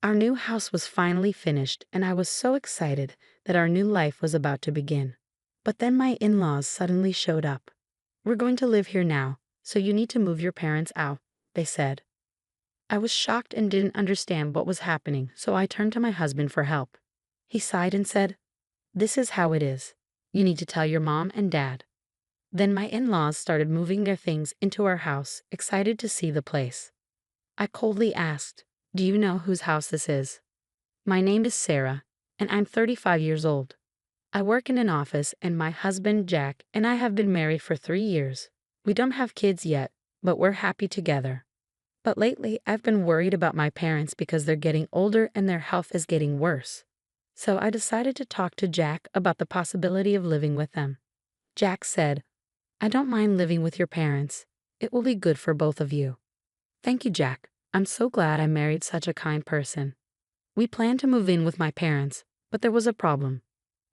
Our new house was finally finished, and I was so excited that our new life was about to begin. But then my in laws suddenly showed up. "We're going to live here now, so you need to move your parents out," they said. I was shocked and didn't understand what was happening, so I turned to my husband for help. He sighed and said, "This is how it is. You need to tell your mom and dad." Then my in laws started moving their things into our house, excited to see the place. I coldly asked, "Do you know whose house this is?" "My name is Sarah, and I'm 35 years old. I work in an office, and my husband, Jack, and I have been married for 3 years. We don't have kids yet, but we're happy together. But lately, I've been worried about my parents because they're getting older and their health is getting worse. So I decided to talk to Jack about the possibility of living with them." Jack said, "I don't mind living with your parents. It will be good for both of you." "Thank you, Jack. I'm so glad I married such a kind person." We planned to move in with my parents, but there was a problem.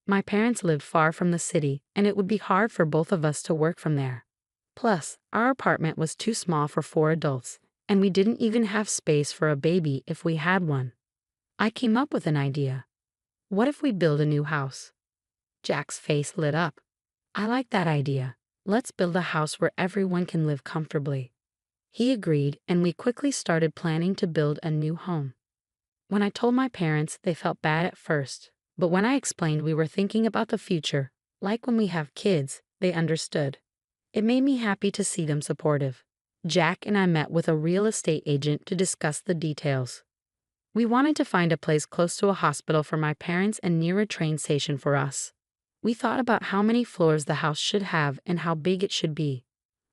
My parents lived far from the city, and it would be hard for both of us to work from there. Plus, our apartment was too small for 4 adults, and we didn't even have space for a baby if we had one. I came up with an idea. "What if we build a new house?" Jack's face lit up. "I like that idea. Let's build a house where everyone can live comfortably." He agreed, and we quickly started planning to build a new home. When I told my parents, they felt bad at first, but when I explained we were thinking about the future, like when we have kids, they understood. It made me happy to see them supportive. Jack and I met with a real estate agent to discuss the details. We wanted to find a place close to a hospital for my parents and near a train station for us. We thought about how many floors the house should have and how big it should be.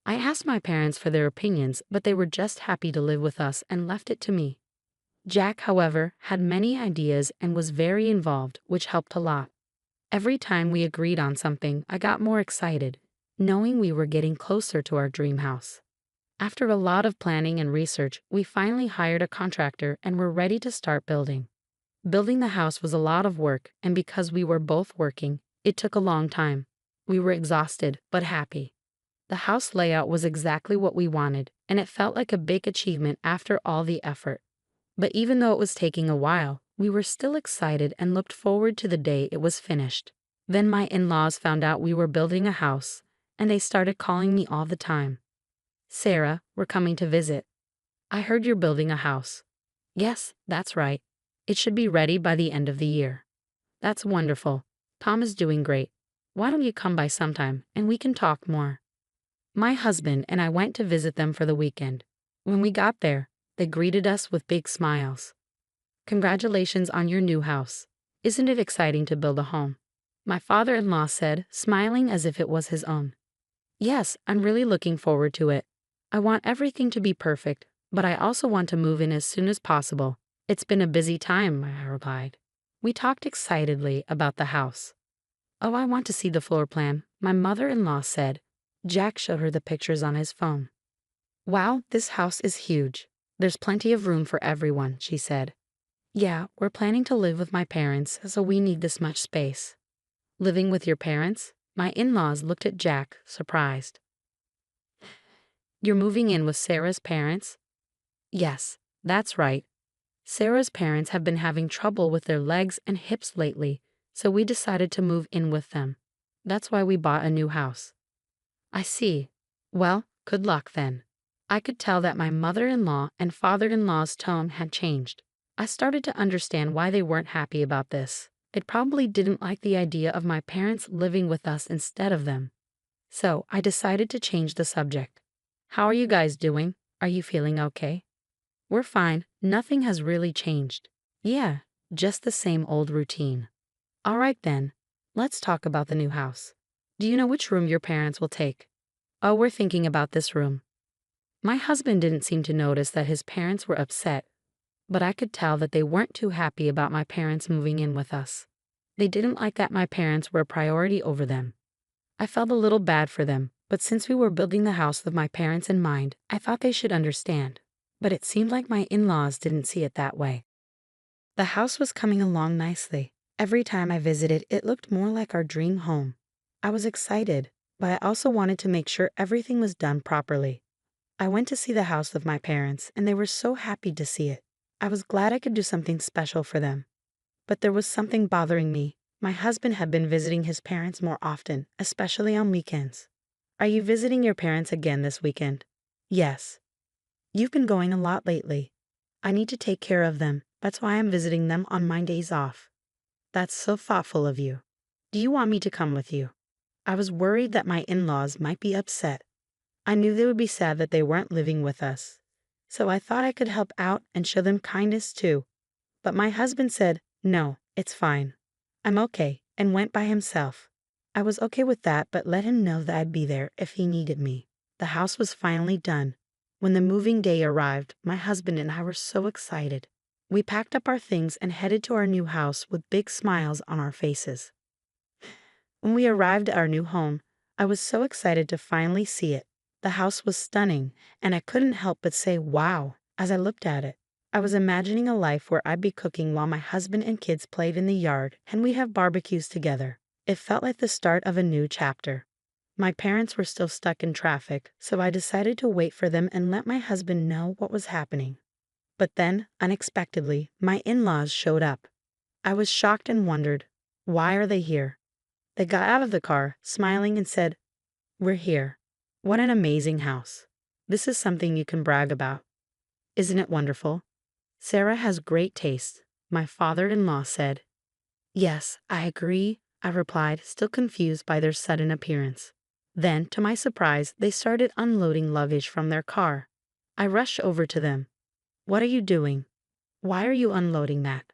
I asked my parents for their opinions, but they were just happy to live with us and left it to me. Jack, however, had many ideas and was very involved, which helped a lot. Every time we agreed on something, I got more excited, knowing we were getting closer to our dream house. After a lot of planning and research, we finally hired a contractor and were ready to start building. Building the house was a lot of work, and because we were both working, it took a long time. We were exhausted, but happy. The house layout was exactly what we wanted, and it felt like a big achievement after all the effort. But even though it was taking a while, we were still excited and looked forward to the day it was finished. Then my in-laws found out we were building a house, and they started calling me all the time. "Sarah, we're coming to visit. I heard you're building a house." "Yes, that's right. It should be ready by the end of the year." "That's wonderful. Tom is doing great. Why don't you come by sometime and we can talk more?" My husband and I went to visit them for the weekend. When we got there, they greeted us with big smiles. "Congratulations on your new house. Isn't it exciting to build a home?" My father-in-law said, smiling as if it was his own. "Yes, I'm really looking forward to it. I want everything to be perfect, but I also want to move in as soon as possible. It's been a busy time," I replied. We talked excitedly about the house. "Oh, I want to see the floor plan," my mother-in-law said. Jack showed her the pictures on his phone. "Wow, this house is huge. There's plenty of room for everyone," she said. "Yeah, we're planning to live with my parents, so we need this much space." "Living with your parents?" My in-laws looked at Jack, surprised. "You're moving in with Sarah's parents?" "Yes, that's right. Sarah's parents have been having trouble with their legs and hips lately, so we decided to move in with them. That's why we bought a new house." "I see. Well, good luck then." I could tell that my mother-in-law and father-in-law's tone had changed. I started to understand why they weren't happy about this. They probably didn't like the idea of my parents living with us instead of them. So I decided to change the subject. "How are you guys doing? Are you feeling okay?" "We're fine. Nothing has really changed." "Yeah, just the same old routine." "All right then. Let's talk about the new house. Do you know which room your parents will take?" "Oh, we're thinking about this room." My husband didn't seem to notice that his parents were upset, but I could tell that they weren't too happy about my parents moving in with us. They didn't like that my parents were a priority over them. I felt a little bad for them, but since we were building the house with my parents in mind, I thought they should understand. But it seemed like my in-laws didn't see it that way. The house was coming along nicely. Every time I visited, it looked more like our dream home. I was excited, but I also wanted to make sure everything was done properly. I went to see the house with my parents, and they were so happy to see it. I was glad I could do something special for them. But there was something bothering me. My husband had been visiting his parents more often, especially on weekends. Are you visiting your parents again this weekend? Yes. You've been going a lot lately. I need to take care of them. That's why I'm visiting them on my days off. That's so thoughtful of you. Do you want me to come with you? I was worried that my in-laws might be upset. I knew they would be sad that they weren't living with us. So I thought I could help out and show them kindness too. But my husband said, no, it's fine. I'm okay, and went by himself. I was okay with that, but let him know that I'd be there if he needed me. The house was finally done. When the moving day arrived, my husband and I were so excited. We packed up our things and headed to our new house with big smiles on our faces. When we arrived at our new home, I was so excited to finally see it. The house was stunning, and I couldn't help but say wow as I looked at it. I was imagining a life where I'd be cooking while my husband and kids played in the yard and we'd have barbecues together. It felt like the start of a new chapter. My parents were still stuck in traffic, so I decided to wait for them and let my husband know what was happening. But then, unexpectedly, my in-laws showed up. I was shocked and wondered, why are they here? They got out of the car, smiling, and said, we're here. What an amazing house. This is something you can brag about. Isn't it wonderful? Sarah has great taste, my father-in-law said. Yes, I agree, I replied, still confused by their sudden appearance. Then, to my surprise, they started unloading luggage from their car. I rushed over to them. What are you doing? Why are you unloading that?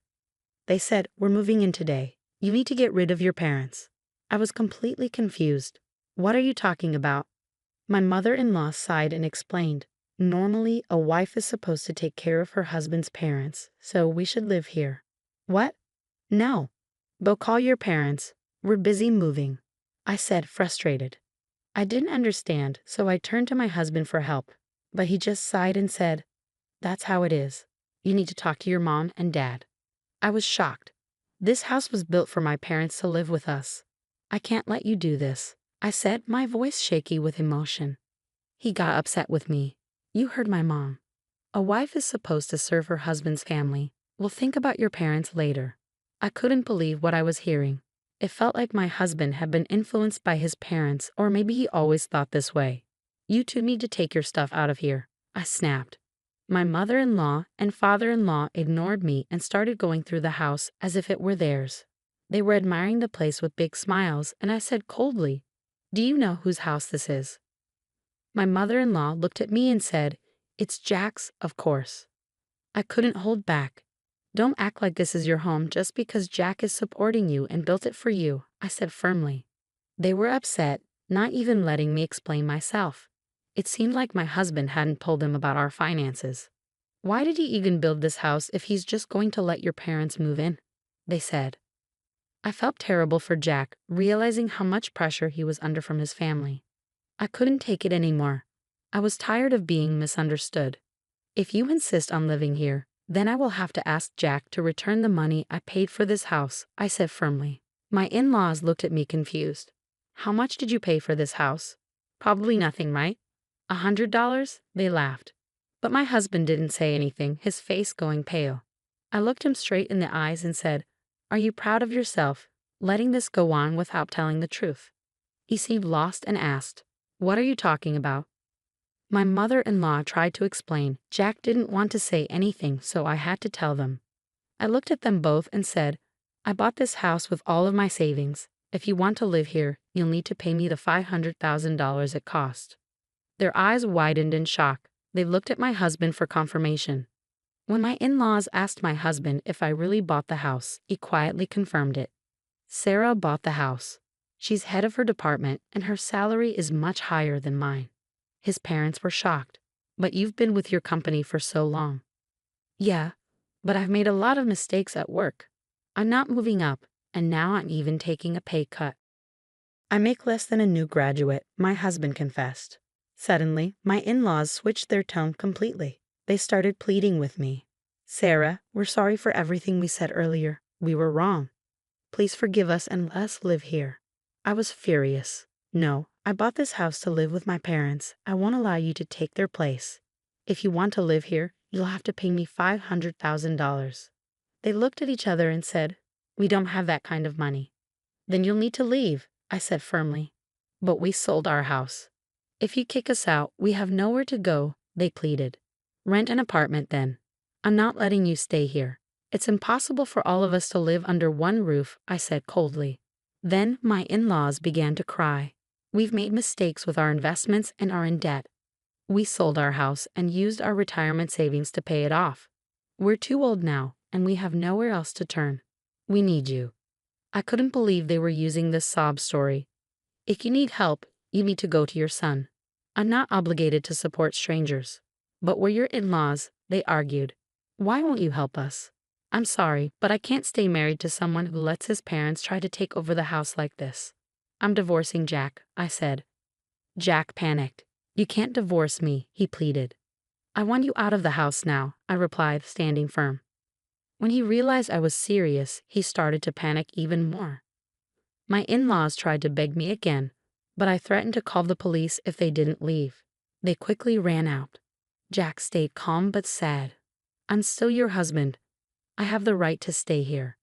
They said, we're moving in today. You need to get rid of your parents. I was completely confused. What are you talking about? My mother-in-law sighed and explained. Normally, a wife is supposed to take care of her husband's parents, so we should live here. What? No. Go call your parents. We're busy moving, I said, frustrated. I didn't understand, so I turned to my husband for help, but he just sighed and said, that's how it is. You need to talk to your mom and dad. I was shocked. This house was built for my parents to live with us. I can't let you do this, I said, my voice shaky with emotion. He got upset with me. You heard my mom. A wife is supposed to serve her husband's family. Well, think about your parents later. I couldn't believe what I was hearing. It felt like my husband had been influenced by his parents, or maybe he always thought this way. You two need to take your stuff out of here, I snapped. My mother-in-law and father-in-law ignored me and started going through the house as if it were theirs. They were admiring the place with big smiles, and I said coldly, do you know whose house this is? My mother-in-law looked at me and said, it's Jack's, of course. I couldn't hold back. Don't act like this is your home just because Jack is supporting you and built it for you, I said firmly. They were upset, not even letting me explain myself. It seemed like my husband hadn't told them about our finances. Why did he even build this house if he's just going to let your parents move in? They said. I felt terrible for Jack, realizing how much pressure he was under from his family. I couldn't take it anymore. I was tired of being misunderstood. If you insist on living here, then I will have to ask Jack to return the money I paid for this house, I said firmly. My in-laws looked at me confused. How much did you pay for this house? Probably nothing, right? $100? They laughed. But my husband didn't say anything, his face going pale. I looked him straight in the eyes and said, are you proud of yourself, letting this go on without telling the truth? He seemed lost and asked, what are you talking about? My mother-in-law tried to explain. Jack didn't want to say anything, so I had to tell them. I looked at them both and said, I bought this house with all of my savings. If you want to live here, you'll need to pay me the $500,000 it cost. Their eyes widened in shock. They looked at my husband for confirmation. When my in-laws asked my husband if I really bought the house, he quietly confirmed it. Sarah bought the house. She's head of her department, and her salary is much higher than mine. His parents were shocked. But you've been with your company for so long. Yeah, but I've made a lot of mistakes at work. I'm not moving up, and now I'm even taking a pay cut. I make less than a new graduate, my husband confessed. Suddenly, my in-laws switched their tone completely. They started pleading with me. Sarah, we're sorry for everything we said earlier. We were wrong. Please forgive us and let us live here. I was furious. No, I bought this house to live with my parents. I won't allow you to take their place. If you want to live here, You'll have to pay me $500,000. They looked at each other and said, "We don't have that kind of money." "Then you'll need to leave," I said firmly. "But we sold our house." "If you kick us out, we have nowhere to go," they pleaded. "Rent an apartment then. I'm not letting you stay here. It's impossible for all of us to live under one roof," I said coldly. Then my in-laws began to cry. "We've made mistakes with our investments and are in debt. We sold our house and used our retirement savings to pay it off. We're too old now, and we have nowhere else to turn. We need you." I couldn't believe they were using this sob story. "If you need help, you need to go to your son. I'm not obligated to support strangers." "But we're your in-laws," they argued. "Why won't you help us?" "I'm sorry, but I can't stay married to someone who lets his parents try to take over the house like this. I'm divorcing Jack," I said. Jack panicked. "You can't divorce me," he pleaded. "I want you out of the house now," I replied, standing firm. When he realized I was serious, he started to panic even more. My in-laws tried to beg me again, but I threatened to call the police if they didn't leave. They quickly ran out. Jack stayed calm but sad. "I'm still your husband. I have the right to stay here.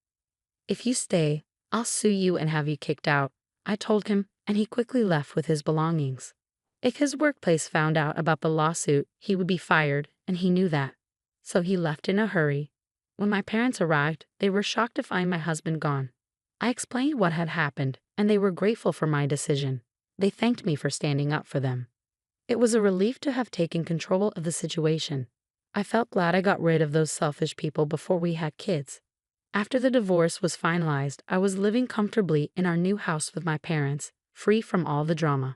If you stay, I'll sue you and have you kicked out," I told him, and he quickly left with his belongings. If his workplace found out about the lawsuit, he would be fired, and he knew that. So he left in a hurry. When my parents arrived, they were shocked to find my husband gone. I explained what had happened, and they were grateful for my decision. They thanked me for standing up for them. It was a relief to have taken control of the situation. I felt glad I got rid of those selfish people before we had kids. After the divorce was finalized, I was living comfortably in our new house with my parents, free from all the drama.